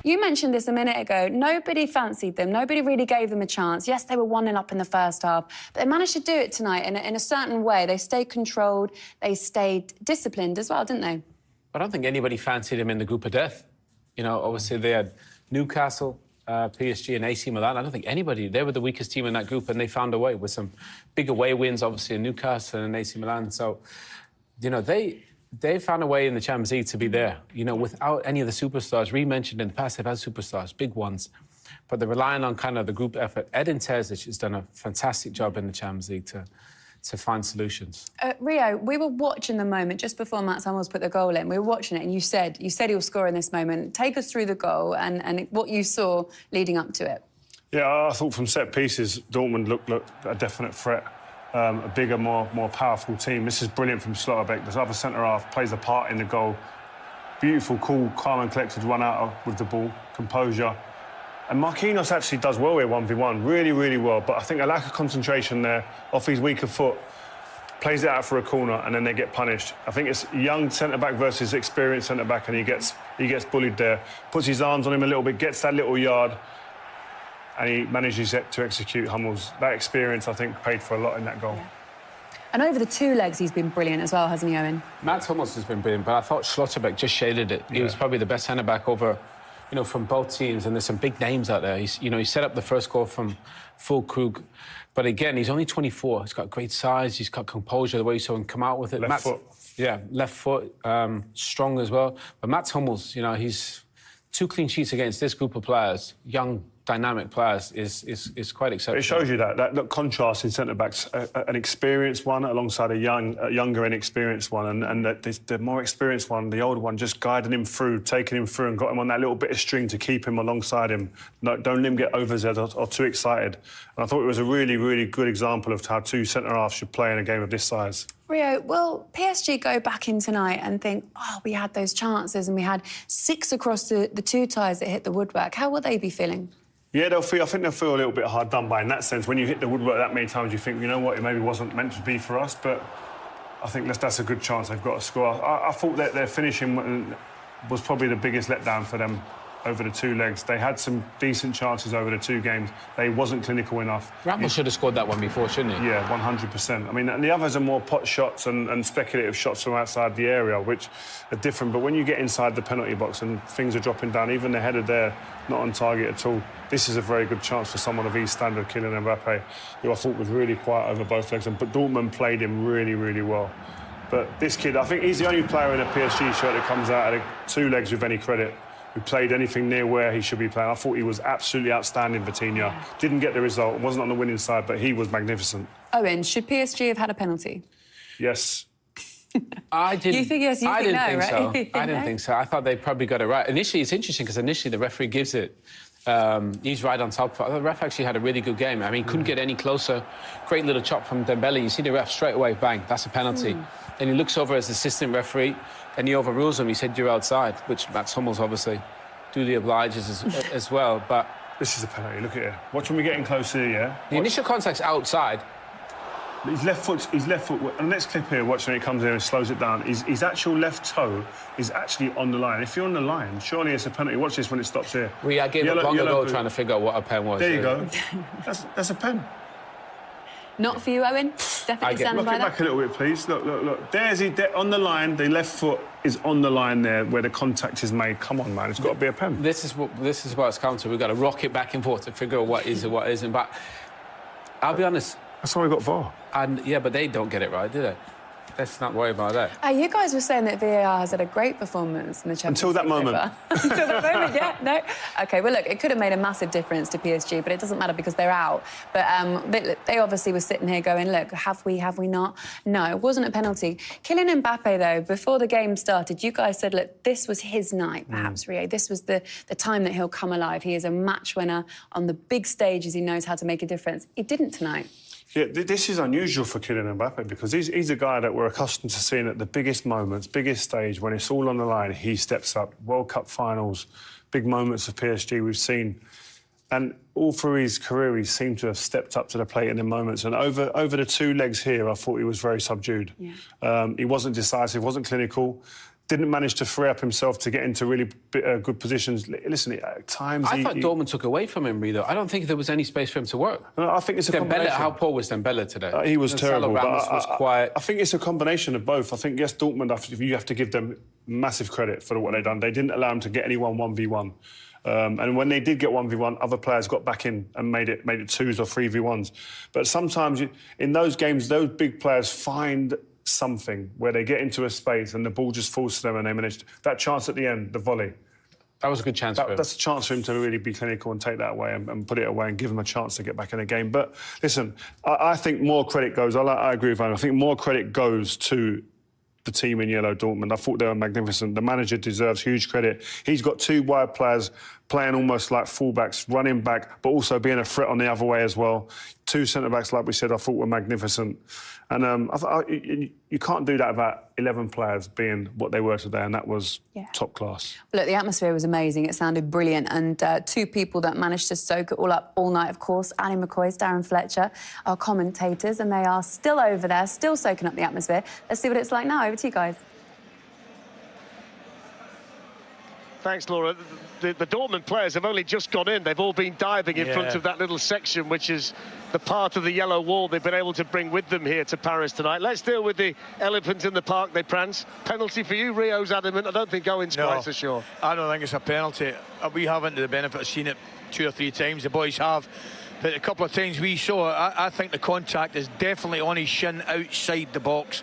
You mentioned this a minute ago. Nobody fancied them. Nobody really gave them a chance. Yes, they were 1-0 up in the first half, but they managed to do it tonight in a certain way. They stayed controlled. They stayed disciplined as well, didn't they? I don't think anybody fancied them in the group of death. You know, obviously they had Newcastle, PSG and AC Milan. I don't think anybody... They were the weakest team in that group, and they found a way with some big away wins, obviously, in Newcastle and AC Milan. So, you know, they found a way in the Champions League to be there, you know, without any of the superstars. Reed mentioned in the past they've had superstars, big ones, but they're relying on kind of the group effort. Edin Terzic has done a fantastic job in the Champions League to find solutions. Rio, we were watching the moment just before Mats Hummels put the goal in. We were watching it, and you said he'll score in this moment. Take us through the goal and what you saw leading up to it. Yeah, I thought from set pieces, Dortmund looked a definite threat. A bigger, more powerful team. This is brilliant from Schlotterbeck. This other centre-half plays a part in the goal. Beautiful, cool, calm and collected run out with the ball, composure. And Marquinhos actually does well here 1v1, really, really well. But I think a lack of concentration there, off his weaker foot, plays it out for a corner and then they get punished. I think it's young centre-back versus experienced centre-back, and he gets bullied there. Puts his arms on him a little bit, gets that little yard, and he manages to execute Hummels. That experience, I think, paid for a lot in that goal. Yeah. And over the two legs, he's been brilliant as well, hasn't he, Owen? Mats Hummels has been brilliant, but I thought Schlotterbeck just shaded it. He was probably the best centre-back over, you know, from both teams, and there's some big names out there. He set up the first goal from Füllkrug, but again, he's only 24. He's got great size, he's got composure, the way you saw him come out with it. Left foot. Yeah, left foot, strong as well. But Mats Hummels, you know, he's 2 clean sheets against this group of players, young, dynamic players, is quite exceptional. It shows you that contrast in centre-backs, an experienced one alongside a younger, inexperienced one, and the more experienced one, the older one, just guiding him through, taking him through and got him on that little bit of string to keep him alongside him. No, don't let him get overzealous or too excited. And I thought it was a really, really good example of how 2 centre-halves should play in a game of this size. Rio, will PSG go back in tonight and think, oh, we had those chances and we had 6 across the 2 ties that hit the woodwork? How will they be feeling? Yeah, I think they'll feel a little bit hard done by in that sense. When you hit the woodwork that many times, you think, you know what, it maybe wasn't meant to be for us, but I think that's a good chance they've got to score. I thought that their finishing was probably the biggest letdown for them over the 2 legs. They had some decent chances over the 2 games. They wasn't clinical enough. Ramos should have scored that one before, shouldn't he? Yeah, 100%. I mean, and the others are more pot shots and speculative shots from outside the area, which are different. But when you get inside the penalty box and things are dropping down, even the header there, not on target at all, this is a very good chance for someone of his standard, Kylian Mbappe, who I thought was really quiet over both legs. But Dortmund played him really, really well. But this kid, I think he's the only player in a PSG shirt that comes out of the 2 legs with any credit, who played anything near where he should be playing. I thought he was absolutely outstanding, Vitinha. Didn't get the result, wasn't on the winning side, but he was magnificent. Owen, should PSG have had a penalty? Yes. I didn't. You think yes, you think no, think right? so. I didn't think so. I thought they probably got it right. Initially, it's interesting because initially the referee gives it. He's right on top. The ref actually had a really good game. I mean, couldn't get any closer. Great little chop from Dembele. You see the ref straight away, bang, that's a penalty. Then he looks over as assistant referee and he overrules him. He said, you're outside, which Mats Hummels obviously duly obliges as well. But this is a penalty. Look at it. Watch when we get in close here, yeah? The initial contact's outside. His left foot, on the next clip here, watch when it comes in and slows it down, his actual left toe is actually on the line. If you're on the line, surely it's a penalty. Watch this when it stops here. I gave up long ago trying to figure out what a pen was. There you go. That's a pen. Not for you, Owen? Definitely standing by that? Look it back a little bit, please. Look. There's on the line. The left foot is on the line there where the contact is made. Come on, man. It's got to be a pen. This is what it's come to. We've got to rock it back and forth to figure out what is and what isn't. But I'll be honest. That's why we got VAR. And yeah, but they don't get it right, do they? Let's not worry about that. You guys were saying that VAR has had a great performance in the Champions League. Until that moment. Until that moment, yeah, no. OK, well, look, it could have made a massive difference to PSG, but it doesn't matter because they're out. But they obviously were sitting here going, look, have we not? No, it wasn't a penalty. Kylian Mbappe, though, before the game started, you guys said, look, this was his night, perhaps, Rio. This was the time that he'll come alive. He is a match winner on the big stages. He knows how to make a difference. He didn't tonight. Yeah, this is unusual for Kylian Mbappe because he's a guy that we're accustomed to seeing at the biggest moments, biggest stage, when it's all on the line, he steps up. World Cup finals, big moments of PSG we've seen. And all through his career, he seemed to have stepped up to the plate in the moments. And over the 2 legs here, I thought he was very subdued. Yeah. He wasn't decisive, wasn't clinical. didn't manage to free up himself to get into really good positions. Listen, at times I thought Dortmund took away from him, Rio. I don't think there was any space for him to work. No, I think it's a combination. How poor was Dembele today? He was terrible. Ramos was quiet. I think it's a combination of both. I think, yes, Dortmund, you have to give them massive credit for what they've done. They didn't allow him to get anyone 1v1. And when they did get 1v1, other players got back in and made it 2s or 3v1s. But sometimes in those games, those big players find something where they get into a space and the ball just falls to them and they manage that chance at the end, the volley. That was a good chance for him. That's a chance for him to really be clinical and take that away and put it away and give him a chance to get back in the game. But listen, I think more credit goes, I agree with Owen, I think more credit goes to the team in yellow, Dortmund. I thought they were magnificent. The manager deserves huge credit. He's got 2 wide players playing almost like fullbacks, running back, but also being a threat on the other way as well. 2 centre-backs, like we said, I thought were magnificent. And you can't do that without 11 players being what they were today, and that was top class. Look, the atmosphere was amazing. It sounded brilliant. And 2 people that managed to soak it all up all night, of course, Annie McCoy's, Darren Fletcher, our commentators, and they are still over there, still soaking up the atmosphere. Let's see what it's like now. Over to you guys. Thanks, Laura. The Dortmund players have only just gone in. They've all been diving in front of that little section, which is the part of the yellow wall they've been able to bring with them here to Paris tonight. Let's deal with the elephant in the park, they prance. Penalty for you, Rio's adamant. I don't think Owen's quite so sure. I don't think it's a penalty. We haven't, to the benefit of seeing it 2 or 3 times. The boys have. But a couple of times we saw it, I think the contact is definitely on his shin outside the box.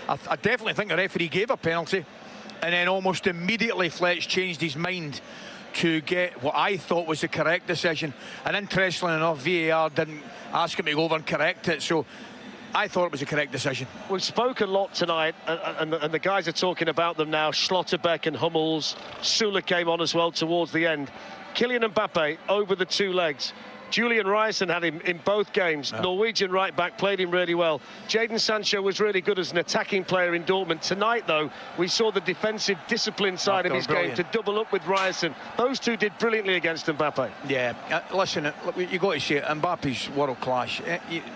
I definitely think the referee gave a penalty. And then almost immediately Fletch changed his mind to get what I thought was the correct decision. And interestingly enough, VAR didn't ask him to go over and correct it. So I thought it was a correct decision. We've spoken a lot tonight, and the guys are talking about them now. Schlotterbeck and Hummels. Sula came on as well towards the end. Kylian Mbappe over the 2 legs. Julian Ryerson had him in both games. Norwegian right back played him really well. Jadon Sancho was really good as an attacking player in Dortmund. Tonight, though, we saw the defensive discipline side of his game to double up with Ryerson. Those 2 did brilliantly against Mbappe. Yeah, listen, you got to say it. Mbappe's world class.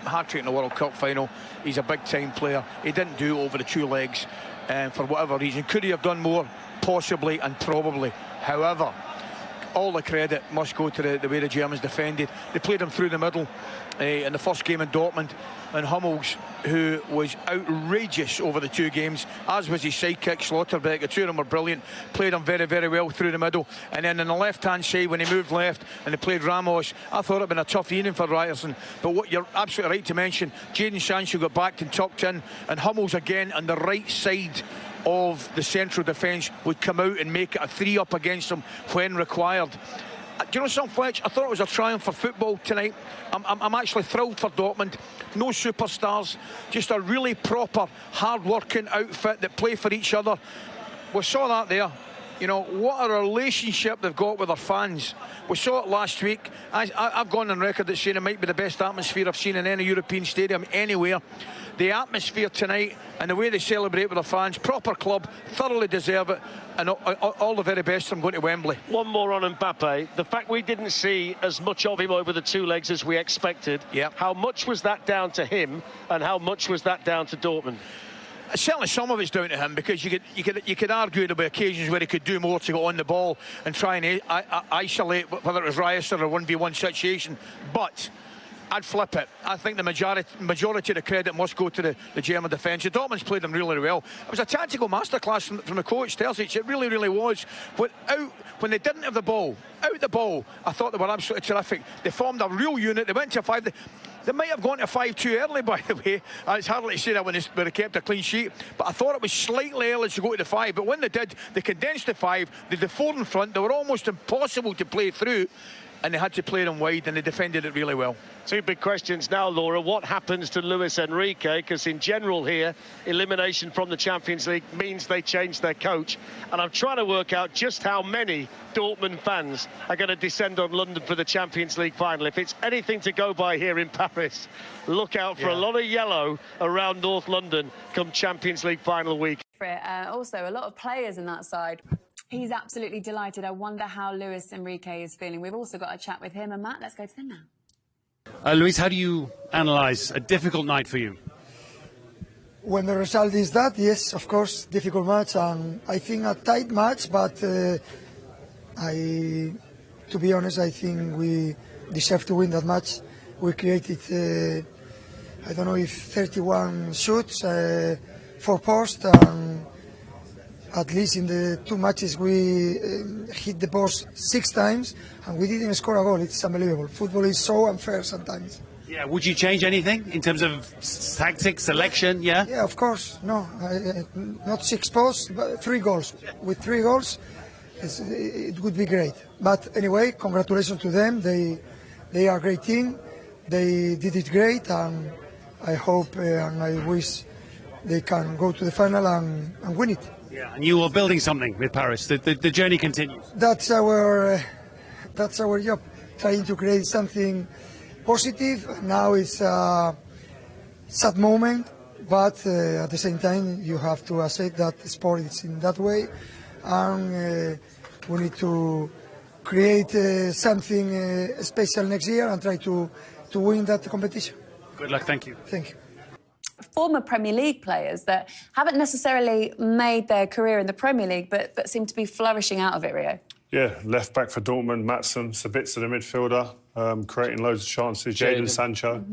Hat-trick in the World Cup final. He's a big-time player. He didn't do it over the 2 legs for whatever reason. Could he have done more? Possibly and probably. However, all the credit must go to the way the Germans defended. They played him through the middle in the first game in Dortmund, and Hummels, who was outrageous over the 2 games, as was his sidekick Schlotterbeck. The 2 of them were brilliant, played him very, very well through the middle. And then on the left-hand side, when he moved left and they played Ramos, I thought it had been a tough evening for Ryerson. But what you're absolutely right to mention, Jadon Sancho got backed and tucked in, and Hummels again on the right side of the central defence would come out and make it a 3-up against them when required. Do you know something, Fletch? I thought it was a triumph for football tonight. I'm actually thrilled for Dortmund. No superstars, just a really proper, hard-working outfit that play for each other. We saw that there. You know, what a relationship they've got with their fans. We saw it last week. I've gone on record that saying it might be the best atmosphere I've seen in any European stadium anywhere. The atmosphere tonight and the way they celebrate with their fans, proper club, thoroughly deserve it, and all the very best from going to Wembley. One more on Mbappe. The fact we didn't see as much of him over the 2 legs as we expected, how much was that down to him and how much was that down to Dortmund? Certainly some of it's down to him, because you could argue there'll be occasions where he could do more to go on the ball and try and isolate, whether it was Ryerson or 1v1 situation. But I'd flip it. I think the majority of the credit must go to the German defence. The Dortmund's played them really, really well. It was a tactical masterclass from the coach, Terzic. It really, really was. When they didn't have the ball, I thought they were absolutely terrific. They formed a real unit. They went to 5. They might have gone to 5 too early, by the way. It's hardly to say that when they kept a clean sheet. But I thought it was slightly early to go to the 5. But when they did, they condensed the 5. They did the 4 in front. They were almost impossible to play through. And they had to play them wide, and they defended it really well. 2 big questions now, Laura. What happens to Luis Enrique? Because in general here, elimination from the Champions League means they change their coach. And I'm trying to work out just how many Dortmund fans are going to descend on London for the Champions League final. If it's anything to go by here in Paris, look out for a lot of yellow around North London come Champions League final week. Also, a lot of players in that side. He's absolutely delighted. I wonder how Luis Enrique is feeling. We've also got a chat with him and Matt. Let's go to them now. Luis, how do you analyse a difficult night for you? When the result is that, yes, of course, difficult match, and I think a tight match, but to be honest, I think we deserve to win that match. We created, I don't know if 31 shoots, 4 posts, and at least in the 2 matches we hit the post 6 times, and we didn't score a goal. It's unbelievable. Football is so unfair sometimes. Yeah, would you change anything in terms of tactics, selection, yeah? Yeah, of course. No, not 6 posts, but 3 goals. With 3 goals, it would be great. But anyway, congratulations to them. They are a great team. They did it great, and I hope and I wish they can go to the final and win it. Yeah, and you are building something with Paris. The journey continues. That's our job, trying to create something positive. Now it's a sad moment, but at the same time you have to accept that the sport is in that way, and we need to create something special next year and try to win that competition. Good luck, thank you. Thank you. Former Premier League players that haven't necessarily made their career in the Premier League, but seem to be flourishing out of it, Rio. Yeah, left back for Dortmund, Maatsen, Sabitzer, the midfielder, creating loads of chances. Jadon Sancho.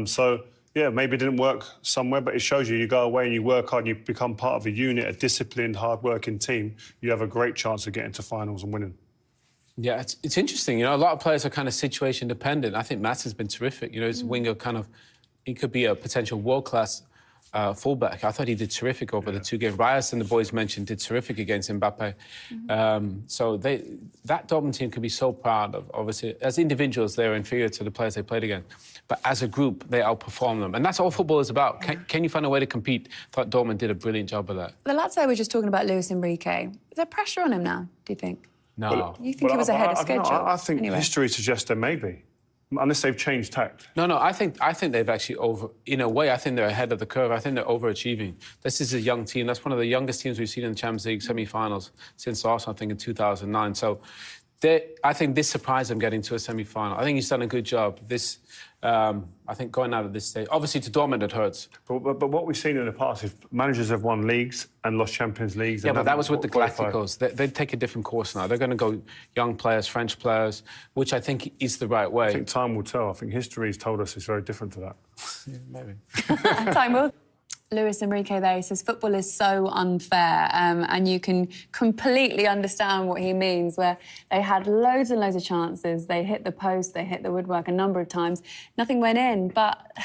So, yeah, maybe it didn't work somewhere, but it shows you go away and you work hard and you become part of a unit, a disciplined, hard-working team. You have a great chance of getting to finals and winning. Yeah, it's interesting. You know, a lot of players are kind of situation dependent. I think Maatsen's been terrific. You know, his winger he could be a potential world-class fullback. I thought he did terrific over the 2 games. Reyes and the boys mentioned did terrific against Mbappe. So that Dortmund team can be so proud of. Obviously, as individuals, they're inferior to the players they played against. But as a group, they outperform them. And that's all football is about. Can you find a way to compete? I thought Dortmund did a brilliant job of that. The lads I were just talking about, Luis Enrique. Is there pressure on him now, do you think? No. Well, you think he was ahead of schedule? I think history suggests there may be. Unless they've changed tact. No, I think they've actually in a way, I think they're ahead of the curve. I think they're overachieving. This is a young team. That's one of the youngest teams we've seen in the Champions League semi-finals since Arsenal, I think, in 2009. So I think this surprised them getting to a semi-final. I think he's done a good job. I think going out of this stage, obviously to Dortmund it hurts. But what we've seen in the past is managers have won leagues and lost Champions Leagues. Yeah, but that was with the Galacticos. They take a different course now. They're going to go young players, French players, which I think is the right way. I think time will tell. I think history has told us it's very different to that. Yeah, maybe. Time will. Luis Enrique there, he says football is so unfair, and you can completely understand what he means, where they had loads and loads of chances, they hit the post, they hit the woodwork a number of times, nothing went in, but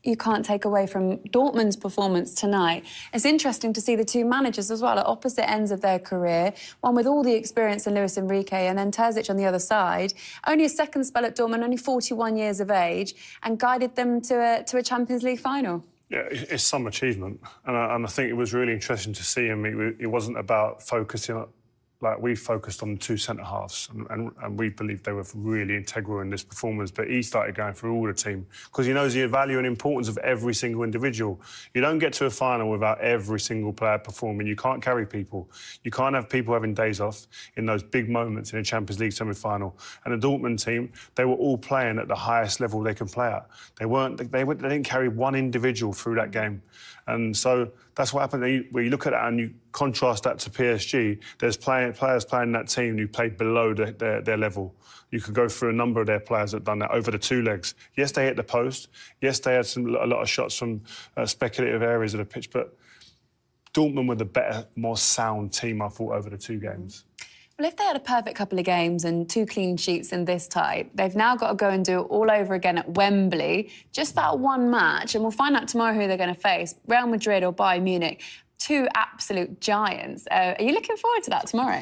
you can't take away from Dortmund's performance tonight. It's interesting to see the 2 managers as well at opposite ends of their career, one with all the experience in Luis Enrique and then Terzic on the other side. Only a second spell at Dortmund, only 41 years of age, and guided them to a Champions League final. Yeah, it's some achievement, and I think it was really interesting to see him. It wasn't about focusing on, like we focused on the 2 centre-halves, and we believed they were really integral in this performance, but he started going through all the team, because he knows the value and importance of every single individual. You don't get to a final without every single player performing. You can't carry people. You can't have people having days off in those big moments in a Champions League semi-final. And the Dortmund team, they were all playing at the highest level they can play at. They didn't carry one individual through that game. And so that's what happened. When you look at that and you contrast that to PSG, there's players playing that team who played below their level. You could go through a number of their players that have done that over the 2 legs. Yes, they hit the post. Yes, they had a lot of shots from speculative areas of the pitch, but Dortmund were the better, more sound team, I thought, over the 2 games. Well, if they had a perfect couple of games and 2 clean sheets in this tight, they've now got to go and do it all over again at Wembley. Just that 1 match, and we'll find out tomorrow who they're going to face, Real Madrid or Bayern Munich. 2 absolute giants. Are you looking forward to that tomorrow?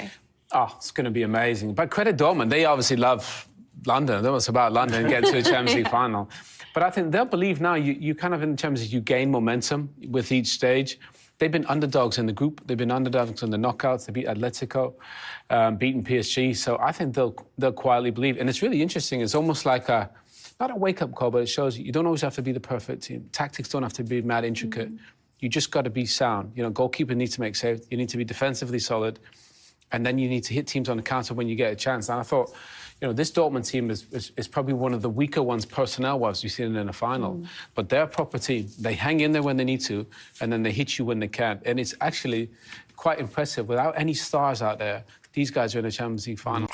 Oh, it's going to be amazing. But credit Dortmund. They obviously love London. They know it's about London and getting to a Champions League final. But I think they'll believe now you kind of in the Champions League, you gain momentum with each stage. They've been underdogs in the group. They've been underdogs in the knockouts. They beat Atletico, beaten PSG. So I think they'll quietly believe. And it's really interesting. It's almost like not a wake-up call, but it shows you don't always have to be the perfect team. Tactics don't have to be mad intricate. You just got to be sound. You know, goalkeeper needs to make saves. You need to be defensively solid. and then you need to hit teams on the counter when you get a chance. And I thought, you know, this Dortmund team is probably one of the weaker ones personnel-wise you've seen in the final. But they're a proper team. They hang in there when they need to, and then they hit you when they can't. And it's actually quite impressive. Without any stars out there, these guys are in a Champions League final.